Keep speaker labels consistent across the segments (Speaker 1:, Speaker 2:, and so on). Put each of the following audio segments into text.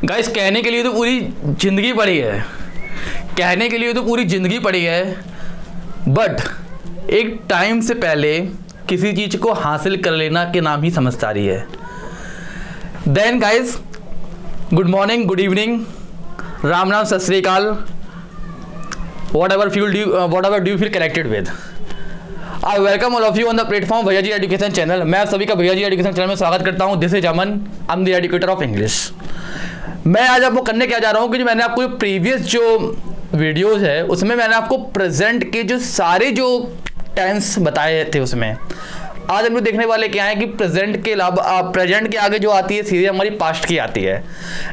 Speaker 1: Guys कहने के लिए तो पूरी ज़िंदगी पड़ी है, कहने के लिए तो पूरी ज़िंदगी पड़ी है, बट एक टाइम से पहले किसी चीज़ को हासिल कर लेना के नाम ही समझदारी है। Then guys, good morning, good evening, Ram Ram, Sat Sri अकाल, whatever do you feel connected with. I welcome all of you on the platform भैया जी एजुकेशन चैनल। मैं आप सभी का भैया जी एजुकेशन चैनल में स्वागत करता हूं। This is Aman, I am the educator of English. मैं आज आपको करने क्या जा रहा हूं कि जो मैंने आपको प्रीवियस जो वीडियोस है उसमें मैंने आपको प्रेजेंट के जो सारे जो टेंस बताए थे उसमें आज हम लोग देखने वाले क्या है कि प्रेजेंट के अलावा प्रेजेंट के आगे जो आती है सीधे हमारी पास्ट की आती है।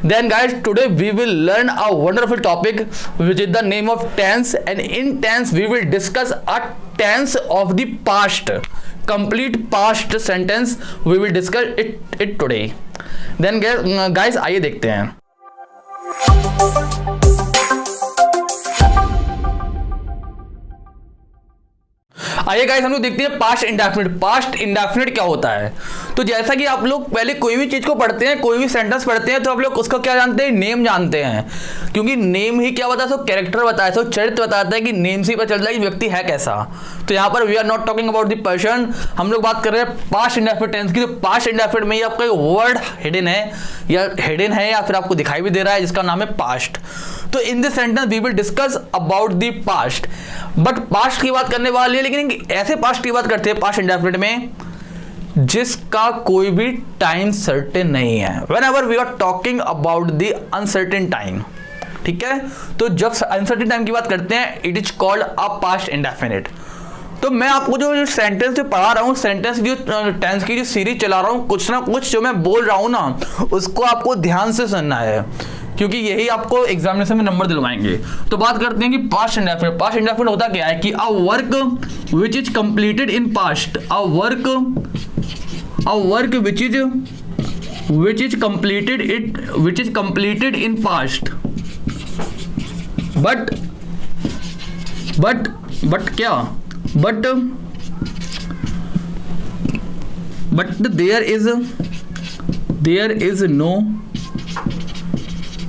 Speaker 1: Then guys, today we will learn a wonderful topic which is the name of tense, and in tense we will discuss a tense of the past, complete past sentence we will discuss it today. Then guys आइए देखते हैं। आइए guys हम लोग देखते हैं past indefinite. Past indefinite क्या होता है? तो जैसा कि आप लोग पहले कोई भी चीज को पढ़ते हैं, कोई भी सेंटेंस पढ़ते हैं, तो आप लोग उसका क्या जानते हैं? नेम जानते हैं, क्योंकि नेम ही क्या बताता है? कैरेक्टर बताता है, चरित्र बताता है कि नेम से ही पता चलता है कि व्यक्ति है कैसा। तो यहाँ पर we are not talking about the person, हम लोग बात कर रहे हैं पास्ट इंडेफिनिट टेंस की। तो पास्ट इंडेफिनिट में ही आपका वर्ड हिडन है या फिर आपको दिखाई भी दे रहा है जिसका नाम है पास्ट। तो in this sentence we will discuss about the past, but past की बात करने वाली है, लेकिन ऐसे पास्ट की बात करते हैं पास्ट इंडेफिनिट में जिसका कोई भी टाइम सर्टेन नहीं है। Whenever we are talking about the uncertain time, ठीक है, तो जब अनसर्टेन टाइम की बात करते हैं it is called a past indefinite. तो मैं आपको जो सेंटेंस जो पढ़ा रहा हूँ, सेंटेंस जो टेंस की जो सीरीज चला रहा हूँ, कुछ ना कुछ जो मैं बोल रहा हूँ ना उसको आपको ध्यान से सुनना है, क्योंकि यही आपको एग्जामिनेशन में नंबर दिलवाएंगे। तो बात करते हैं कि पास्ट इंडेफिनिट। पास्ट इंडेफिनिट होता क्या है कि a work which is completed in past, a work which is completed in past, but क्या, but there is no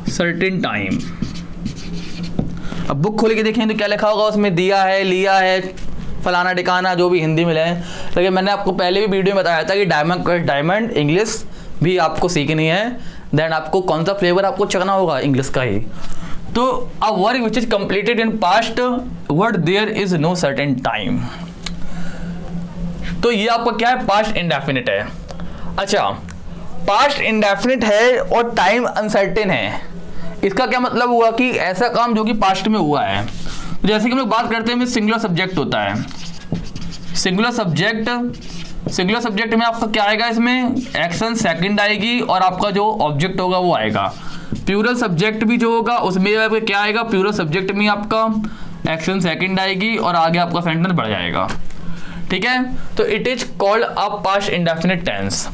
Speaker 1: certain time। अब बुक खोल के देखें तो क्या लिखा होगा उसमें? दिया है, लिया है, फलाना ठिकाना, जो भी हिंदी में है। लेकिन मैंने आपको पहले भी वीडियो में बताया था कि डायमंड इंग्लिश भी आपको सीखनी है। देन आपको कौन सा फ्लेवर आपको चखना होगा? इंग्लिश का ही। तो a work which is completed in past, word there is no certain time. तो ये आपका क्या है? पास्ट इंडेफिनिट है। अच्छा, पास्ट इंडेफिनिट है और टाइम अनसर्टेन है, इसका क्या मतलब हुआ कि ऐसा काम जो कि पास्ट में हुआ है। जैसे कि हम लोग बात करते हैं सिंगुलर सब्जेक्ट होता है। सिंगुलर सब्जेक्ट में आपका क्या आएगा? इसमें एक्शन सेकंड आएगी और आपका जो ऑब्जेक्ट होगा वो आएगा। प्लूरल सब्जेक्ट भी जो होगा उसमें आपका क्या आएगा? प्लूरल सब्जेक्ट में आपका एक्शन सेकंड आएगी और आगे आपका सेंटेंस बढ़ जाएगा, ठीक है। तो it is called a past indefinite tense.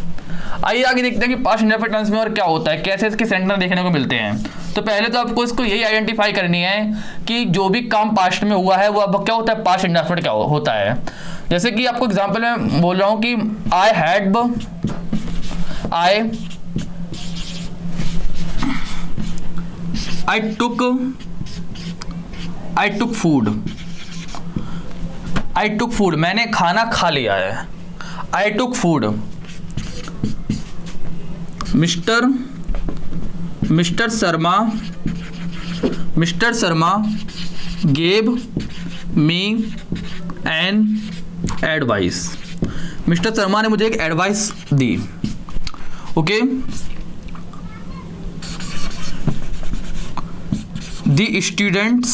Speaker 1: आइए आगे देखते हैं कि पास्ट इंडेफिनिट टेंस में और क्या होता है, कैसे इसके सेंटेंस देखने को मिलते हैं। तो पहले तो आपको इसको यही आइडेंटिफाई करनी है कि जो भी काम पास्ट में हुआ है वो अब क्या होता है? पास्ट इंडेफिनिट क्या होता है। जैसे कि आपको एग्जांपल में बोल रहा हूं कि I took food, मैंने खाना खा लिया है। I took food, mister Sharma gave me an advice। Mister Sharma ने मुझे एक advice the, okay. The students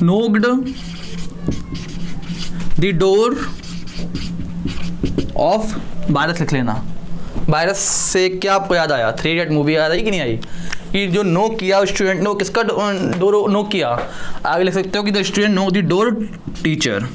Speaker 1: knocked the door of virus. लिख लेना, वायरस से क्या आपको याद आया? 3 इडियट मूवी याद आई कि नहीं आई? कि जो नॉक किया स्टूडेंट ने, किसका डोर नॉक किया? आगे लिख सकते हो कि the student knock the door teacher.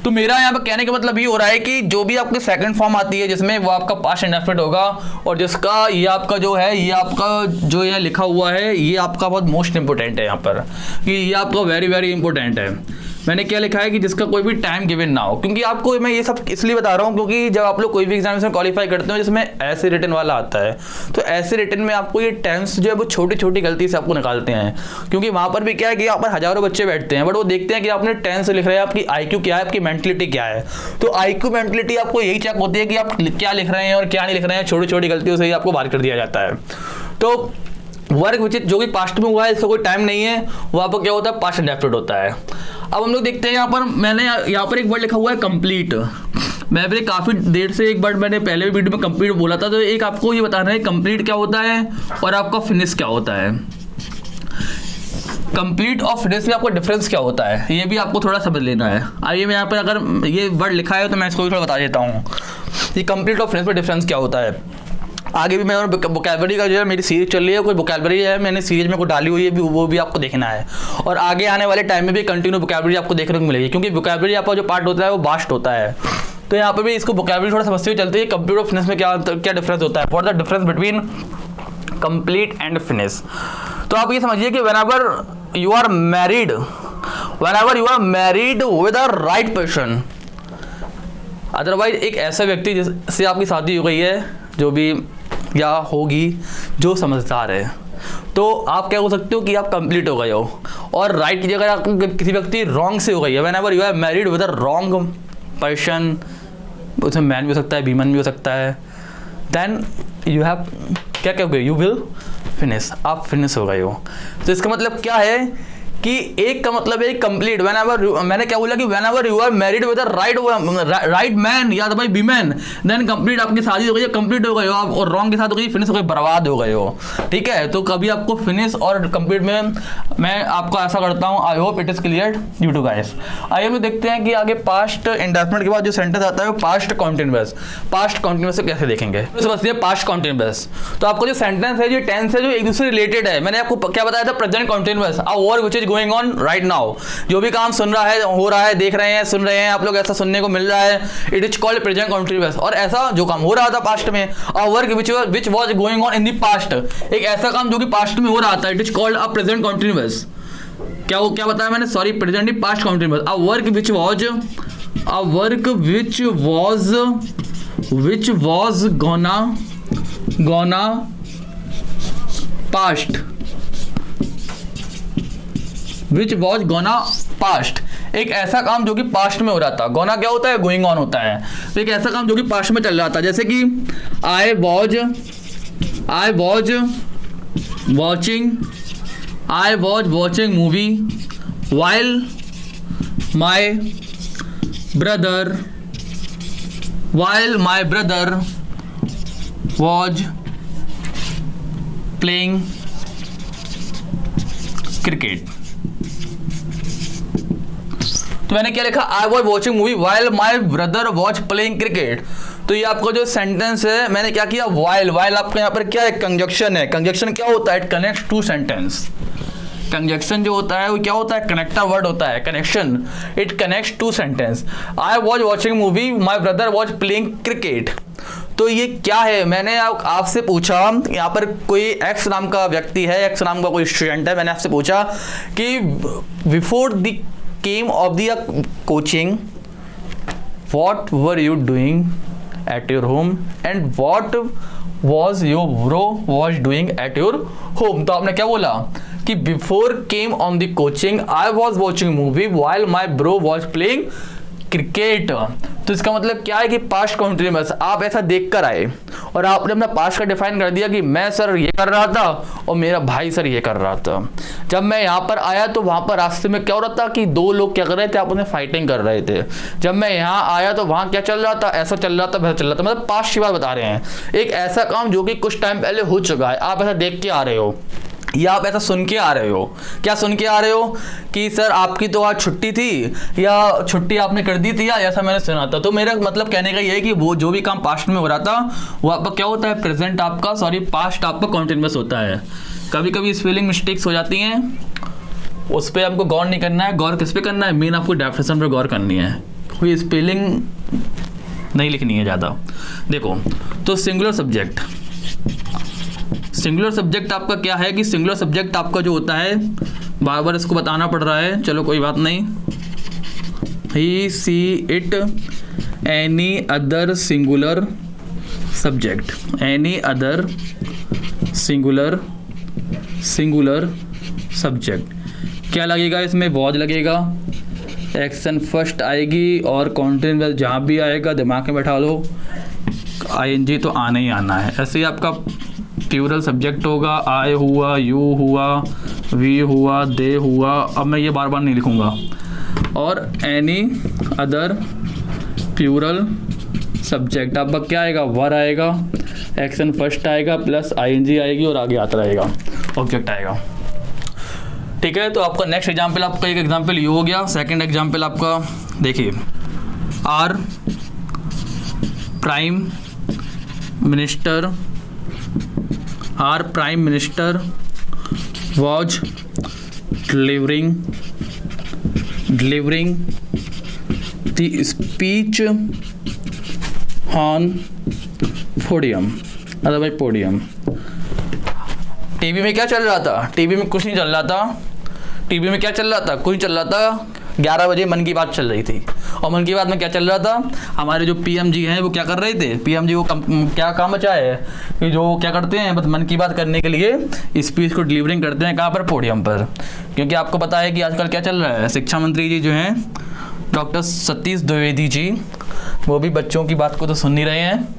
Speaker 1: तो मेरा यहाँ पर कहने का मतलब ये हो रहा है कि जो भी आपकी सेकंड फॉर्म आती है जिसमें वो आपका पास्ट इंडेफिनिट होगा, और जिसका ये आपका जो है, ये आपका जो यहाँ लिखा हुआ है, ये आपका बहुत मोस्ट इंपोर्टेंट है यहाँ पर, कि ये आपका वेरी वेरी इंपॉर्टेंट है। मैंने क्या लिखा है कि जिसका कोई भी टाइम गिवन ना हो, क्योंकि आपको मैं ये सब इसलिए बता रहा हूँ क्योंकि जब आप लोग कोई भी एग्जामिनेशन क्वालिफाई करते हो जिसमें ऐसे रिटन वाला आता है, तो ऐसे रिटन में आपको ये टेंस जो है वो छोटी छोटी गलती से आपको निकालते हैं, क्योंकि वहाँ पर भी क्या है कि यहाँ पर हज़ारों बच्चे बैठते हैं, बट वो देखते हैं कि आपने टेंस लिख रहे हैं, आपकी IQ क्या है, आपकी मेंटलिटी क्या है। तो IQ मेंटलिटी आपको यही चेक होती है कि आप क्या लिख रहे हैं और क्या नहीं लिख रहे हैं, छोटी छोटी गलतियों से ही आपको बाहर कर दिया जाता है। तो वर्क विच जो कि पास्ट में हुआ है, इसका कोई टाइम नहीं है, वो आपको क्या होता है, पास्ट इंडेफिनिट होता है। अब हम लोग देखते हैं यहाँ पर, मैंने यहाँ पर एक वर्ड लिखा हुआ है कंप्लीट। मैं भी काफ़ी देर से एक बार मैंने पहले वीडियो में कंप्लीट बोला था, तो एक आपको ये बताना है कंप्लीट क्या होता है और आपका फिनिश क्या होता है। कंप्लीट और फिनिश में आपको डिफरेंस क्या होता है, ये भी आपको थोड़ा समझ लेना है। आइए मैं यहाँ पर अगर ये वर्ड लिखा है तो मैं इसको भी थोड़ा बता देता हूँ कि कंप्लीट और फिनिश में डिफरेंस क्या होता है। आगे भी मैं वोकैबुलरी का जो है मेरी सीरीज चल रही है, कोई वोकैबुलरी है मैंने सीरीज में को डाली हुई है भी, वो भी आपको देखना है, और आगे आने वाले टाइम में भी कंटिन्यू वोकैबुलरी आपको देखने को मिलेगी, क्योंकि वोकैबुलरी आपका जो पार्ट होता है वो वास्ट होता है। तो यहाँ पर भी इसको वोकैबुलरी थोड़ा समझते हुए चलती है कंप्लीट और फिनिश में क्या डिफरेंस होता है, what the difference between complete and finish. तो आप ये समझिए कि whenever you are married with a right person, otherwise एक ऐसा व्यक्ति जिससे आपकी शादी हो गई है, जो भी या होगी, जो समझदार है, तो आप क्या हो सकते हो कि आप कंप्लीट हो गए हो। और राइट की जगह आप किसी व्यक्ति रॉन्ग से हो गई है, whenever you are married with a wrong person, उसमें मैन भी हो सकता है, वीमन भी हो सकता है, देन यू हैव क्या हो गए, यू विल फिनिश, आप फिनिश हो गए हो। तो इसका मतलब क्या है कि एक का मतलब है कंप्लीट, व्हेनेवर मैंने क्या बोला कि whenever you are married with a right man या भाई वीमेन, देन कंप्लीट, आपकी शादी हो गई है, कंप्लीट हो गए हो आप, और रॉन्ग के साथ हो गई फिनिश हो गई, बर्बाद हो गए हो। ठीक है, तो कभी आपको फिनिश और कंप्लीट में मैं आपको ऐसा करता हूँ। I hope it is clear you to guys. आइए हम देखते हैं कि आगे पास्ट इंडेफिनिट के बाद जो सेंटेंस आता है वो पास्ट कॉन्टिन्यूअस। पास्ट कॉन्टिन्यूअस से कैसे देखेंगे, तो समझिए पास्ट कॉन्टिन्यूअस। तो आपको जो सेंटेंस है, जो टेंस है, जो एक दूसरे रिलेटेड है, मैंने आपको क्या बताया था, present continuous, a work which is going on right now, जो भी काम सुन रहा है, हो रहा है, देख रहे हैं, सुन रहे हैं आप लोग, ऐसा सुनने को मिल रहा है, it is called present continuous. और ऐसा जो काम हो रहा था पास्ट में, a work which was going on in the past, एक ऐसा काम जो कि पास्ट में हो रहा था, it is called a present continuous. क्या बताया मैंने, sorry, present he past continuous. A work which was gonna past, which was gonna past, एक ऐसा काम जो कि पास्ट में हो रहा था। गोना क्या होता है, गोइंग ऑन होता है, तो एक ऐसा काम जो कि पास्ट में चल रहा था, जैसे कि आई was watching movie while my brother was playing cricket. तो मैंने क्या लिखा, आई was watching movie while my brother watch playing cricket. तो ये आपका जो सेंटेंस है, मैंने क्या किया, वाइल आपके यहाँ पर क्या है, कंजक्शन है। कंजक्शन क्या होता है, it connects two sentence. Conjunction जो होता है वो क्या होता है, कनेक्टर वर्ड होता है, connection, it connects two sentence. I was watching movie my brother watch playing cricket. तो ये क्या है, मैंने आपसे पूछा, यहाँ पर कोई एक्स नाम का व्यक्ति है, एक्स नाम का कोई स्टूडेंट है, मैंने आपसे पूछा कि before the came of the coaching what were you doing at your home and what was your bro was doing at your home. तो आपने क्या बोला कि before came on the coaching I was watching movie while my bro was playing cricket. तो इसका मतलब क्या है कि पास्ट कॉन्टिन्यूअस, आप ऐसा देख कर आए और आपने अपना पास्ट का डिफाइन कर दिया कि मैं सर ये कर रहा था और मेरा भाई सर ये कर रहा था। जब मैं यहाँ पर आया तो वहाँ पर रास्ते में क्या हो रहा था कि दो लोग क्या कर रहे थे, आप उन्हें फाइटिंग कर रहे थे। जब मैं यहाँ आया तो वहाँ क्या चल रहा था, ऐसा चल रहा था, वैसा चल रहा था। मतलब पास्ट की बात बता रहे हैं, एक ऐसा काम जो कि कुछ टाइम पहले हो चुका है, आप ऐसा देख के आ रहे हो या आप ऐसा सुन के आ रहे हो। क्या सुन के आ रहे हो कि सर आपकी तो आज छुट्टी थी या छुट्टी आपने कर दी थी या ऐसा मैंने सुना था। तो मेरा मतलब कहने का ये है कि वो जो भी काम पास्ट में हो रहा था वो आपका क्या होता है, प्रेजेंट आपका, सॉरी पास्ट आपका कॉन्टिन्यूअस होता है। कभी कभी स्पेलिंग मिस्टेक्स हो जाती हैं, उस पर आपको गौर नहीं करना है। गौर किस पे करना है, मेन आपको डेफिनेशन पर गौर करनी है, कोई स्पेलिंग नहीं लिखनी है ज़्यादा। देखो तो सिंगुलर सब्जेक्ट, सिंगुलर सब्जेक्ट आपका क्या है कि सिंगुलर सब्जेक्ट आपका जो होता है, बार बार इसको बताना पड़ रहा है, चलो कोई बात नहीं। He she it any other singular subject, any other singular subject. क्या लगेगा इसमें? वॉज लगेगा, एक्शन फर्स्ट आएगी और कॉन्टिन्यूअस जहाँ भी आएगा दिमाग में बैठा लो आईएनजी तो आना ही आना है। ऐसे ही आपका प्लूरल सब्जेक्ट होगा, आई हुआ, यू हुआ, वी हुआ, दे हुआ। अब मैं ये बार बार नहीं लिखूँगा। और एनी अदर प्लूरल सब्जेक्ट आपका क्या आएगा? वर आएगा, एक्शन फर्स्ट आएगा प्लस आईएनजी आएगी और आगे आता रहेगा, ऑब्जेक्ट आएगा। ठीक है, तो आपका नेक्स्ट एग्जाम्पल, आपका एक एग्जाम्पल ये हो गया। सेकंड एग्जाम्पल आपका देखिए, our prime minister was delivering the speech on podium, otherwise podium. TV में क्या चल रहा था? टीवी में कुछ नहीं चल रहा था। टीवी में क्या चल रहा था? कुछ नहीं चल रहा था। 11 बजे मन की बात चल रही थी, और मन की बात में क्या चल रहा था? हमारे जो पीएम जी हैं वो क्या कर रहे थे? पीएम जी वो क्या काम बचा है कि जो क्या करते हैं, बस मन की बात करने के लिए स्पीच को डिलीवरिंग करते हैं। कहाँ पर? पोडियम पर। क्योंकि आपको पता है कि आजकल क्या चल रहा है, शिक्षा मंत्री जी जो हैं डॉक्टर सतीश द्विवेदी जी, वो भी बच्चों की बात को तो सुन नहीं रहे हैं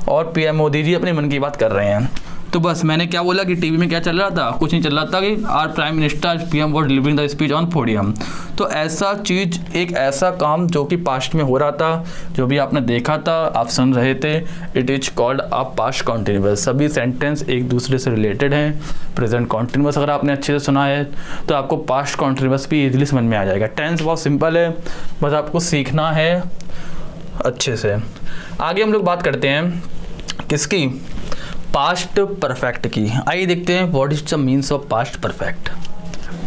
Speaker 1: और पीएम मोदी जी अपने मन की बात कर रहे हैं। तो बस मैंने क्या बोला कि टीवी में क्या चल रहा था? कुछ नहीं चल रहा था कि our prime minister PM was delivering the speech on podium. तो ऐसा चीज़, एक ऐसा काम जो कि पास्ट में हो रहा था, जो भी आपने देखा था, आप सुन रहे थे, it is called a past continuous. सभी सेंटेंस एक दूसरे से रिलेटेड हैं। प्रेजेंट कॉन्टिन्यूअस अगर आपने अच्छे से सुना है तो आपको पास्ट कॉन्टिन्यूअस भी इजीली समझ में आ जाएगा। टेंस बहुत सिंपल है, बस आपको सीखना है अच्छे से। आगे हम लोग बात करते हैं किसकी? पास्ट परफेक्ट की। आइए देखते हैं what is the means of past perfect.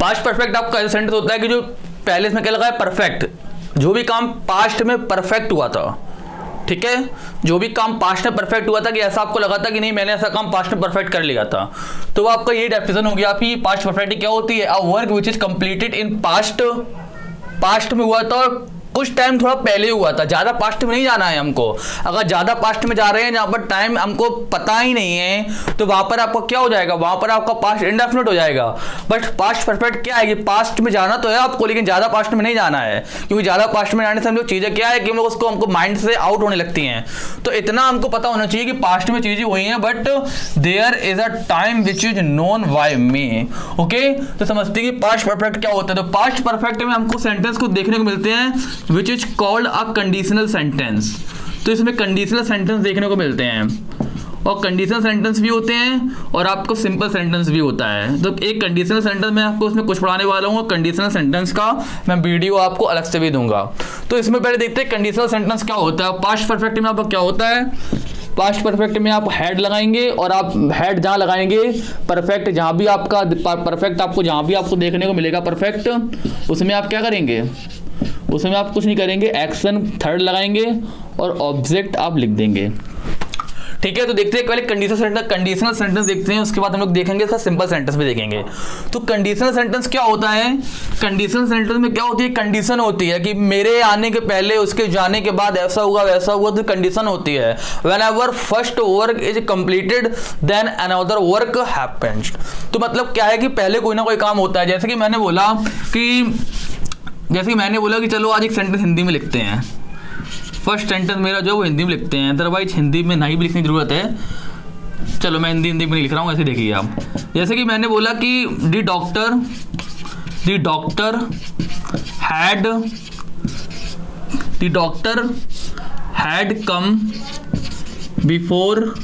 Speaker 1: Past perfect आपका ऐसा सेंटेंस होता है कि जो पहले इसमें क्या लगा है? परफेक्ट। जो भी काम पास्ट में परफेक्ट हुआ था, ठीक है, जो भी काम पास्ट में परफेक्ट हुआ था, कि ऐसा आपको लगा था कि नहीं मैंने ऐसा काम पास्ट में परफेक्ट कर लिया था, तो वो आपका ये डेफिनेशन हो गया आपकी पास्ट परफेक्ट क्या होती है? अ work which is completed in past. Past में हुआ था और कुछ टाइम थोड़ा पहले हुआ था, ज़्यादा पास्ट में नहीं जाना है हमको। अगर ज़्यादा पास्ट में जा रहे हैं जहाँ पर टाइम हमको पता ही नहीं है, तो वहाँ पर आपका क्या हो जाएगा? वहाँ पर आपका पास्ट इंडेफिनिट हो जाएगा। बट पास्ट परफेक्ट क्या है कि पास्ट में जाना तो है आपको, लेकिन ज़्यादा पास्ट में नहीं जाना है, क्योंकि ज़्यादा पास्ट में जाने से हम लोग चीज़ें क्या है कि हम लोग उसको हमको माइंड से आउट होने लगती हैं। तो इतना हमको पता होना चाहिए कि पास्ट में चीज़ें हुई हैं, but there is a time which is known by me. Okay, तो समझते हैं कि पास्ट परफेक्ट क्या होता है। तो पास्ट परफेक्ट में हमको सेंटेंस को देखने को मिलते हैं which is called a conditional sentence. तो इसमें कंडीशनल सेंटेंस देखने को मिलते हैं, और कंडीशनल सेंटेंस भी होते हैं और आपको सिंपल सेंटेंस भी होता है। तो एक कंडीशनल सेंटेंस मैं आपको उसमें कुछ पढ़ाने वाला हूँ, कंडीशनल सेंटेंस का मैं वीडियो आपको अलग से भी दूंगा। तो इसमें पहले देखते हैं कंडीशनल सेंटेंस क्या होता है। पास्ट परफेक्ट में आपका क्या होता है? पास्ट परफेक्ट में आप हैड लगाएंगे, और आप हैड जहाँ लगाएंगे परफेक्ट, जहाँ भी आपका परफेक्ट आपको जहाँ भी आपको देखने को मिलेगा परफेक्ट, उसमें आप क्या करेंगे? उसमें आप कुछ नहीं करेंगे, एक्शन थर्ड लगाएंगे और ऑब्जेक्ट आप लिख देंगे। ठीक है, तो देखते हैं पहले कंडीशनल सेंटेंस देखते हैं, उसके बाद हम लोग देखेंगे इसका सिंपल सेंटेंस भी देखेंगे। तो कंडीशनल सेंटेंस क्या होता है? कंडीशनल सेंटेंस में क्या होती है? कंडीशन होती है कि मेरे आने के पहले, उसके जाने के बाद ऐसा हुआ वैसा हुआ, तो कंडीशन होती है। Whenever first work is completed then another work happens. तो मतलब क्या है कि पहले कोई ना कोई काम होता है। जैसे कि मैंने बोला कि चलो आज एक सेंटेंस हिंदी में लिखते हैं। फर्स्ट सेंटेंस मेरा जो वो हिंदी में लिखते हैं, अदरवाइज हिंदी में नहीं भी लिखने की जरूरत है। चलो मैं हिंदी में नहीं लिख रहा हूँ, ऐसे देखिए आप। जैसे कि मैंने बोला कि the doctor had come before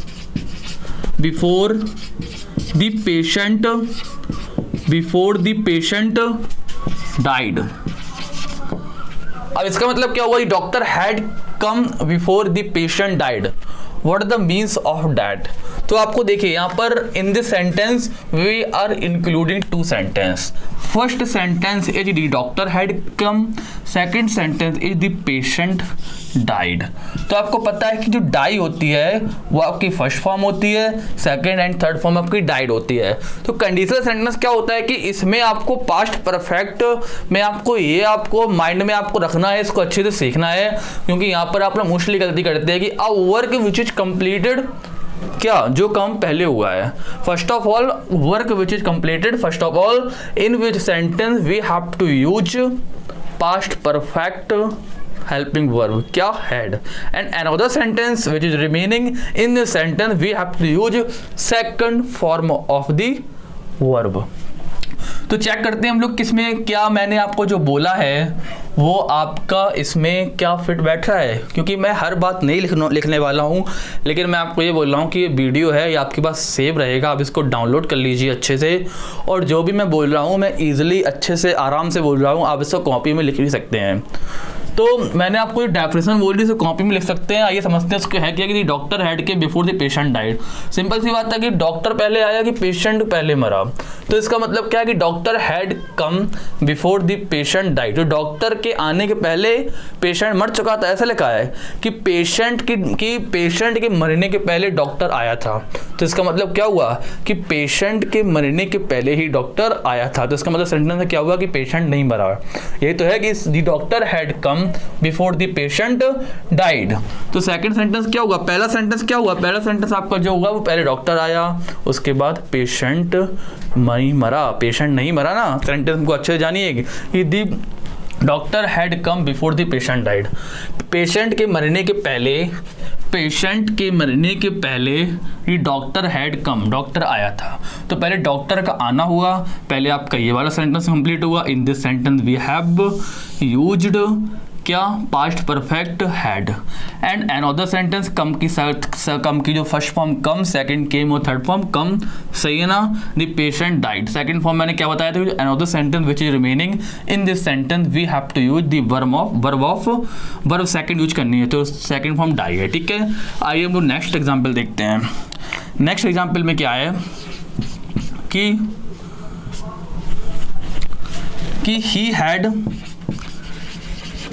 Speaker 1: the patient died. अब इसका मतलब क्या हुआ? Doctor had come before the patient died. What are the means of that? तो आपको देखिए यहाँ पर in this sentence we are including two sentence. First sentence is the doctor had come, second sentence is the patient died. तो आपको पता है कि जो डाई होती है वो आपकी फर्स्ट फॉर्म होती है, सेकंड एंड थर्ड फॉर्म आपकी डाइड होती है. तो कंडीशनल सेंटेंस क्या होता है कि इसमें आपको पास्ट परफेक्ट में आपको ये आपको माइंड में आपको रखना है, इसको अच्छे से सीखना है, क्योंकि यहाँ पर आप लोग मोस्टली गलती करते हैं कि a work which is completed, क्या जो काम पहले हुआ है. First of all work which is completed, first of all in which sentence we have to use past perfect helping verb, क्या had, and another sentence which is remaining in this sentence we have to use second form of the verb. तो check करते हैं हम लोग किसमें क्या मैंने आपको जो बोला है वो आपका इसमें क्या फिट बैठ रहा है, क्योंकि मैं हर बात नहीं लिखने वाला हूँ, लेकिन मैं आपको ये बोल रहा हूँ कि ये वीडियो है ये आपके पास सेव रहेगा, आप इसको डाउनलोड कर लीजिए अच्छे से, और जो भी मैं बोल रहा हूँ मैं ईजिली अच्छे से आराम से बोल रहा हूँ, आप इसको कॉपी में लिख भी सकते हैं. तो मैंने आपको ये डेफिनेशन बोल दी, इसे कॉपी में लिख सकते हैं. आइए समझते हैं उसको है क्या कि डॉक्टर हैड के before the patient died. Simple सी बात है कि डॉक्टर पहले आया कि पेशेंट पहले मरा. तो इसका मतलब क्या है कि doctor had come before the patient died. तो डॉक्टर के आने के पहले पेशेंट मर चुका था, ऐसा लिखा है कि पेशेंट के मरने के पहले डॉक्टर आया था. तो इसका मतलब क्या हुआ कि पेशेंट के मरने के पहले ही डॉक्टर आया था. तो इसका मतलब सेंटेंस में क्या हुआ कि पेशेंट नहीं मरा. यही तो है कि the doctor had come before the patient died. तो सेकंड सेंटेंस क्या होगा, पहला सेंटेंस क्या हुआ, पहला सेंटेंस आपका जो हुआ वो पहले डॉक्टर आया, उसके बाद पेशेंट नहीं मरा. पेशेंट नहीं मरा ना, सेंटेंस को अच्छे से जानिए कि the doctor had come before the patient died. Patient के मरने के पहले ही डॉक्टर हैड कम, डॉक्टर आया था. तो पहले डॉक्टर का आना हुआ, पहले आपका ये वाला सेंटेंस कंप्लीट हुआ. In this sentence we have used क्या, past perfect had. And another sentence come की जो first form come, second came और थर्ड फॉर्म कम, सही है ना. The patient died, second form मैंने क्या बताया था, another sentence which is remaining in this sentence we have to use the verb second use करनी है, तो सेकंड फॉर्म डाई है. ठीक है, आइए हम लोग नेक्स्ट एग्जाम्पल देखते हैं. नेक्स्ट एग्जाम्पल में क्या है कि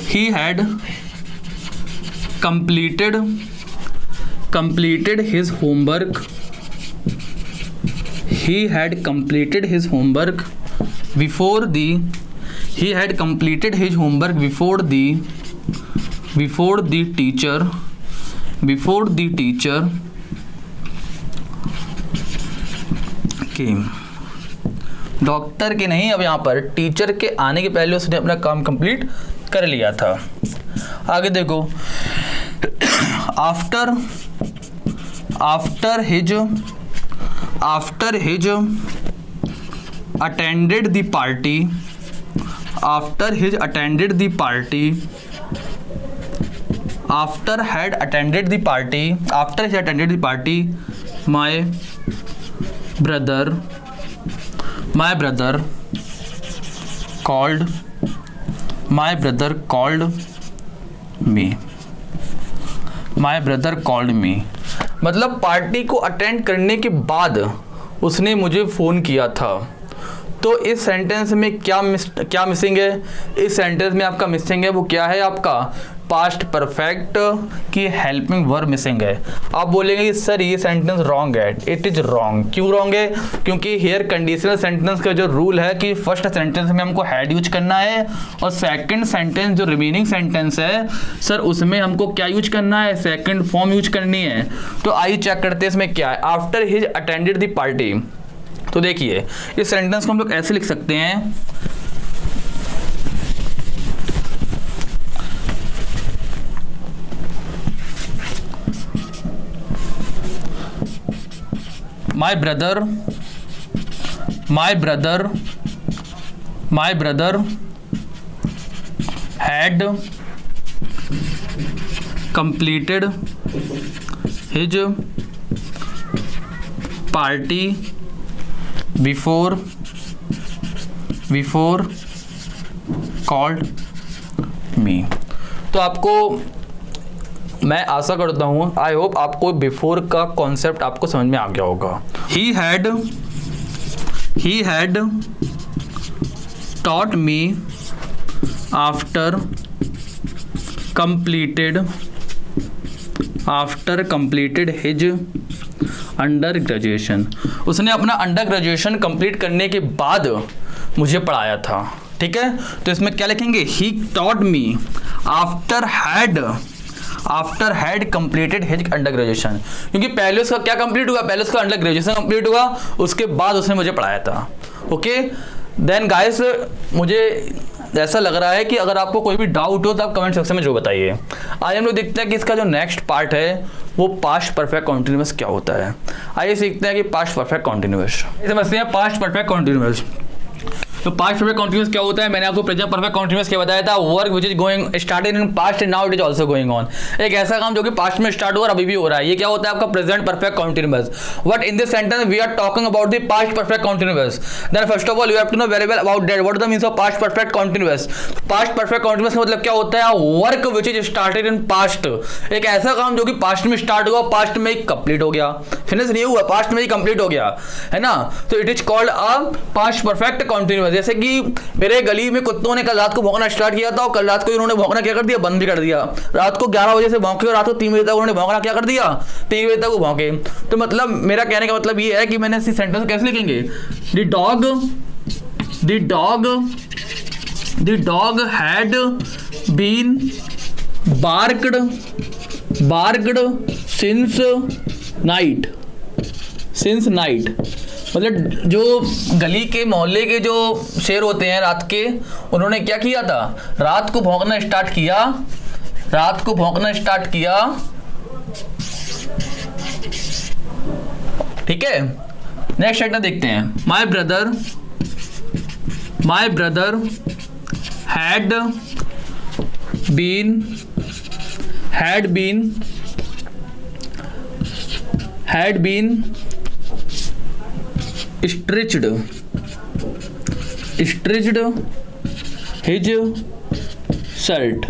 Speaker 1: he had completed his homework. He had completed his homework before the teacher came. Doctor के नहीं, अब यहाँ पर टीचर के आने के पहले उसने अपना काम कंप्लीट कर लिया था. आगे देखो, after his attended the party my brother called me. मतलब पार्टी को अटेंड करने के बाद उसने मुझे फ़ोन किया था. तो इस सेंटेंस में क्या मिसिंग है, इस सेंटेंस में आपका मिसिंग है वो क्या है, आपका पास्ट परफेक्ट की हेल्पिंग वर्ब मिसिंग है. आप बोलेंगे कि सर ये सेंटेंस रॉन्ग है. It is wrong. क्यों रॉन्ग है, क्योंकि हियर कंडीशनल सेंटेंस का जो रूल है कि फर्स्ट सेंटेंस में हमको हैड यूज करना है, और सेकंड सेंटेंस जो रिमेनिंग सेंटेंस है सर उसमें हमको क्या यूज करना है, सेकंड फॉर्म यूज करनी है. तो आइए चेक करते हैं इसमें क्या है. After his attended the party. तो देखिए इस सेंटेंस को हम लोग ऐसे लिख सकते हैं, my brother had completed his party before called me. तो आपको मैं आशा करता हूँ, आई होप आपको बिफोर का कॉन्सेप्ट आपको समझ में आ गया होगा। He had taught me after completed his under graduation. उसने अपना अंडर ग्रेजुएशन कंप्लीट करने के बाद मुझे पढ़ाया था। ठीक है, तो इसमें क्या लिखेंगे, he taught me after had completed his under graduation, क्योंकि पहले उसका क्या कंप्लीट हुआ, पहले उसका अंडर ग्रेजुएशन कंप्लीट हुआ, उसके बाद उसने मुझे पढ़ाया था। ओके, देन गाइस मुझे ऐसा लग रहा है कि अगर आपको कोई भी डाउट हो तो आप कमेंट सेक्शन में जो बताइए। आइए हम लोग देखते हैं कि इसका जो नेक्स्ट पार्ट है वो पास्ट परफेक्ट कॉन्टिन्यूअस क्या होता है। आइए सीखते हैं कि पास्ट परफेक्ट कॉन्टिन्यूअस समझते हैं। पास्ट परफेक्ट कॉन्टिन्यूअस, तो पास्ट परफेक्ट कॉन्टिन्यूअस क्या होता है, मैंने आपको प्रेजेंट परफेक्ट कॉन्टिन्यूअस क्या बताया था, work which is going started in past and now it is also going on. एक ऐसा काम जो कि पास्ट में स्टार्ट हुआ और अभी भी हो रहा है, ये क्या होता है आपका present perfect continuous. But in this sentence we are talking about the past perfect continuous. Then first of all you have to know very well about that what is the means of past perfect continuous. Past perfect continuous का मतलब क्या होता है, work which is started in past. एक ऐसा काम जो कि पास्ट में स्टार्ट हुआ, पास्ट में ही कंप्लीट हो गया, फिनिश नहीं हुआ, पास्ट में ही कंप्लीट हो गया, है ना। तो it is called a past perfect continuous. जैसे कि मेरे गली में कुत्तों ने कल रात को भौंकना स्टार्ट किया था और कल रात को इन्होंने भौंकना क्या कर दिया, बंद भी कर दिया। रात को 11 बजे से भौंके और रात को 3 बजे तक उन्होंने भौंकना क्या कर दिया, 3 बजे तक वो भौंके। तो मतलब मेरा कहने का मतलब ये है कि मैंने इसी सेंटेंस कैसे लिखेंगे, the dog had been barked since night. मतलब जो गली के मोहल्ले के जो शेर होते हैं रात के, उन्होंने क्या किया था, रात को भौंकना स्टार्ट किया। ठीक है, नेक्स्ट सेंटेंस देखते हैं। My brother had been stitched his shirt.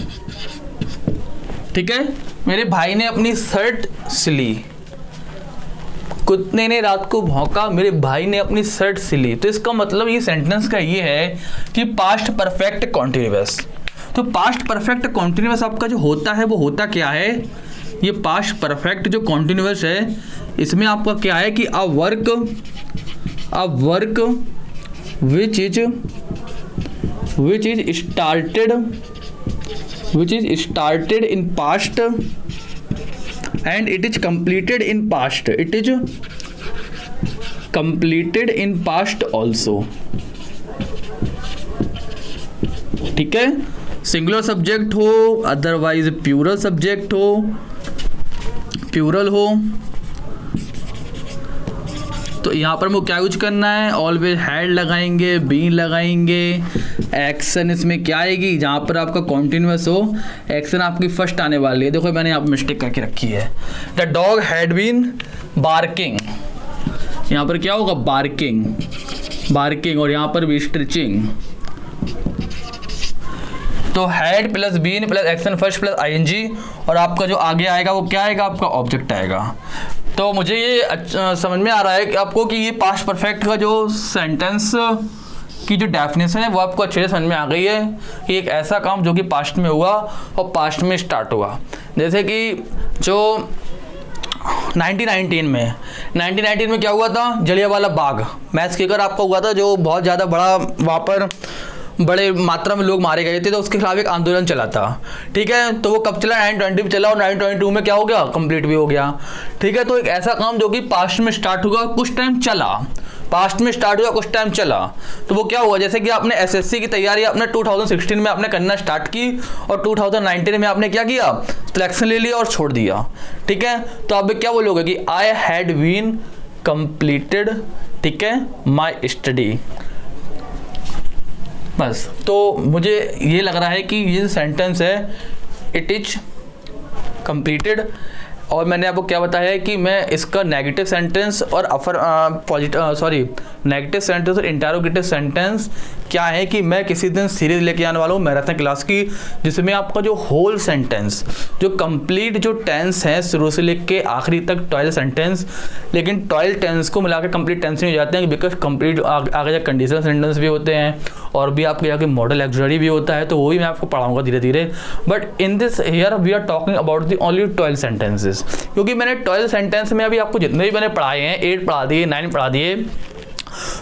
Speaker 1: ठीक है, मेरे भाई ने अपनी शर्ट सिली। कुत्ते ने रात को भौंका, मेरे भाई ने अपनी शर्ट सिली। तो इसका मतलब ये सेंटेंस का ये है कि पास्ट परफेक्ट कॉन्टिन्यूअस। तो पास्ट परफेक्ट कॉन्टिन्यूअस आपका जो होता है वो होता क्या है, ये पास्ट परफेक्ट जो कॉन्टिन्यूअस है इसमें आपका क्या है कि a work which is started in past and it is completed in past. It is completed in past also. ठीक है, सिंगुलर सब्जेक्ट हो, अदरवाइज प्लूरल सब्जेक्ट हो, प्लूरल हो, तो यहाँ पर मुझे क्या यूज करना है, ऑलवेज हैड लगाएंगे, बीन लगाएंगे, एक्शन इसमें क्या आएगी, जहाँ पर आपका कॉन्टिन्यूअस हो एक्शन आपकी फर्स्ट आने वाली है। देखो मैंने यहाँ पर मिस्टेक करके रखी है, the dog had been barking, यहाँ पर क्या होगा बार्किंग और यहाँ पर भी स्ट्रिचिंग। तो had plus been plus action first plus ING और आपका जो आगे आएगा वो क्या आएगा, आपका ऑब्जेक्ट आएगा। तो मुझे ये समझ में आ रहा है कि आपको कि ये पास्ट परफेक्ट का जो सेंटेंस की जो डेफिनेशन है वो आपको अच्छे से समझ में आ गई है कि एक ऐसा काम जो कि पास्ट में हुआ और पास्ट में स्टार्ट हुआ। जैसे कि जो 1919 में क्या हुआ था, जलियांवाला बाग मैसेकर आपका हुआ था, जो बहुत ज़्यादा बड़ा वहाँ पर बड़े मात्रा में लोग मारे गए थे, तो उसके खिलाफ एक आंदोलन चला था। ठीक है, तो वो कब चला, 1920 में चला और 1922 में क्या हो गया, कंप्लीट भी हो गया। ठीक है, तो एक ऐसा काम जो कि पास्ट में स्टार्ट हुआ, कुछ टाइम चला, तो वो क्या हुआ, जैसे कि आपने एसएससी की तैयारी आपने 2016 में आपने करना स्टार्ट की और 2019 में आपने क्या किया, सिलेक्शन ले लिया और छोड़ दिया। ठीक है, तो आप क्या बोलोगे कि आई हैड बीन कंप्लीटेड, ठीक है, माई स्टडी। बस, तो मुझे ये लग रहा है कि ये सेंटेंस है इट इज कंप्लीटेड, और मैंने आपको क्या बताया है कि मैं इसका नेगेटिव सेंटेंस और नेगेटिव सेंटेंस और इंटरोगेटिव सेंटेंस क्या है कि मैं किसी दिन सीरीज लेके आने वाला हूँ मैराथन क्लास की, जिसमें आपका जो होल सेंटेंस, जो कंप्लीट जो टेंस है शुरू से लेके आखिरी तक 12 सेंटेंस, लेकिन 12 टेंस को मिलाकर कंप्लीट टेंस नहीं हो जाते हैं, बिकॉज कंप्लीट आगे जा कंडीशनल सेंटेंस भी होते हैं और भी आपके जाके मॉडल एक्सरी भी होता है, तो वो भी मैं आपको पढ़ाऊंगा धीरे धीरे। But in this here we are talking about the only 12 sentences, क्योंकि मैंने 12 सेंटेंस में अभी आपको जितने भी मैंने पढ़ाए हैं, 8 पढ़ा दिए, 9 पढ़ा दिए,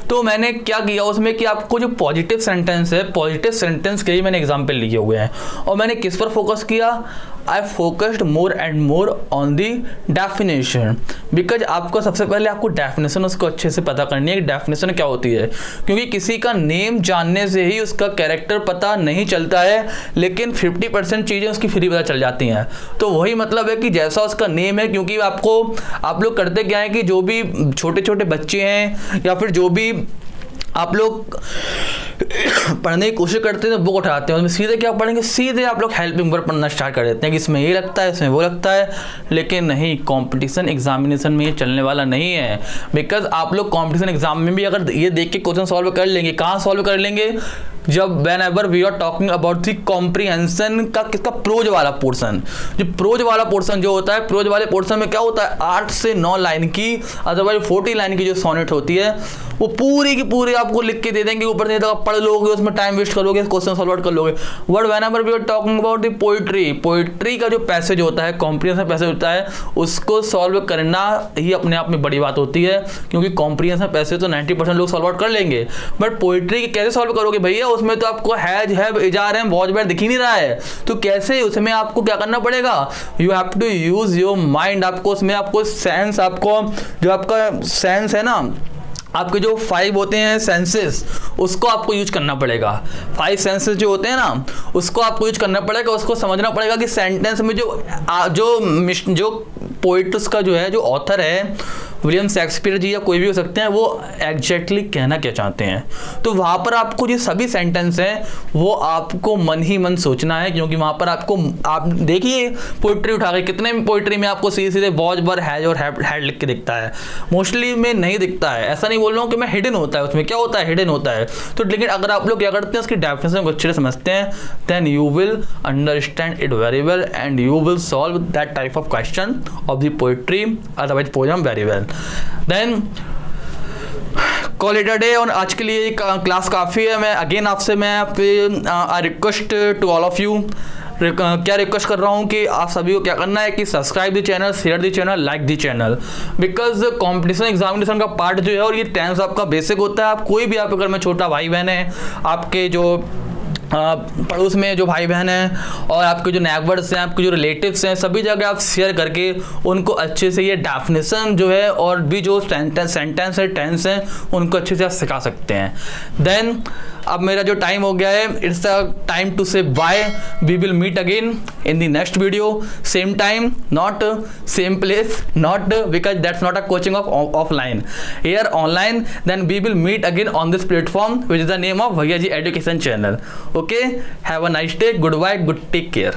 Speaker 1: तो मैंने क्या किया उसमें कि आपको जो पॉजिटिव सेंटेंस है, पॉजिटिव सेंटेंस के ही मैंने एग्जाम्पल लिए हुए हैं। और मैंने किस पर फोकस किया? I focused more and more on the definition, because आपको सबसे पहले आपको डेफिनेशन उसको अच्छे से पता करनी है कि डेफिनेशन क्या होती है, क्योंकि किसी का नेम जानने से ही उसका कैरेक्टर पता नहीं चलता है, लेकिन 50% चीज़ें उसकी फ्री पता चल जाती हैं। तो वही मतलब है कि जैसा उसका नेम है, क्योंकि आपको आप लोग करते क्या है कि जो भी छोटे छोटे बच्चे हैं या फिर जो भी आप लोग पढ़ने की कोशिश करते हैं तो बुक उठाते हैं, उसमें सीधे क्या पढ़ेंगे, सीधे आप लोग हेल्पिंग वर्ब पढ़ना स्टार्ट कर देते हैं कि इसमें ये लगता है, इसमें वो लगता है। लेकिन नहीं, कंपटीशन एग्जामिनेशन में ये चलने वाला नहीं है, बिकॉज आप लोग कंपटीशन एग्जाम में भी अगर ये देख के क्वेश्चन सॉल्व कर लेंगे, कहाँ सॉल्व कर लेंगे, जब whenever we are talking about the comprehension का किसका प्रोज वाला पोर्सन, जो प्रोज वाला पोर्सन जो होता है, प्रोज वाले पोर्सन में क्या होता है 8 से 9 लाइन की, अदरवाइज 40 लाइन की जो सोनेट होती है वो पूरी की पूरी आपको लिख के दे देंगे, ऊपर से आप पढ़ लोगे, उसमें टाइम वेस्ट करोगे, क्वेश्चन सॉल्व कर लोगे। But whenever we are talking about the poetry, poetry का जो पैसेज होता है, कॉम्प्रीहेंशन पैसेज होता है, उसको सॉल्व करना ही अपने आप में बड़ी बात होती है, क्योंकि कॉम्प्रीहेंशन पैसेज तो 90% लोग सॉल्व आउट कर लेंगे, बट पोइट्री की कैसे सॉल्व करोगे भैया, उसमें तो आपको हैज हैव इजार है वॉच बैड दिख ही नहीं रहा है, तो कैसे उसमें आपको क्या करना पड़ेगा, you have to use your mind. आपको उसमें आपको सेंस, आपको जो आपका सेंस है ना, आपके जो 5 होते हैं सेंसेस, उसको आपको यूज करना पड़ेगा। 5 सेंसेस जो होते हैं ना, उसको आपको यूज करना पड़ेगा, उसको समझना पड़ेगा कि सेंटेंस में जो पोइट्स का जो है, जो ऑथर है विलियम शेक्सपियर जी या कोई भी हो सकते हैं, वो एग्जैक्टली कहना क्या चाहते हैं। तो वहाँ पर आपको जो सभी सेंटेंस हैं वो आपको मन ही मन सोचना है, क्योंकि वहाँ पर आपको, आप देखिए पोइट्री उठा के कितने पोइट्री में आपको सीधे सीधे वॉच बर हैज और हैड लिख के दिखता है, मोस्टली में नहीं दिखता है। ऐसा नहीं बोल रहा हूँ कि मैं हिडन होता है, उसमें क्या होता है, हिडन होता है। तो लेकिन अगर आप लोग क्या करते हैं, उसकी डेफिनेशन को अच्छे से समझते हैं, then you will understand it very well and you will solve that type of question of the poetry otherwise poem very well. Then call it a day. और आज के लिए क्लास काफ़ी है। मैं अगेन आपसे I request to all of you, क्या request कर रहा हूँ कि आप सभी को क्या करना है कि subscribe the channel, share the channel, like the channel, because competition examination का पार्ट जो है और ये टेंस आपका बेसिक होता है। आप कोई भी आपके घर में छोटा भाई बहन है, आपके जो पड़ोस में जो भाई बहन हैं और आपके जो नेबर्स हैं, आपके जो रिलेटिव्स हैं, सभी जगह आप शेयर करके उनको अच्छे से ये डेफिनेशन जो है और भी जो सेंटेंस है, टेंस है, उनको अच्छे से आप सिखा सकते हैं। देन अब मेरा जो टाइम हो गया है, it's the time to say bye. We will meet again in the next video, same time, not same place, not because that's not a coaching of offline, here online. Then we will meet again on this platform which is the name of Bhaiya ji education channel. Okay, have a nice day, goodbye, good take care.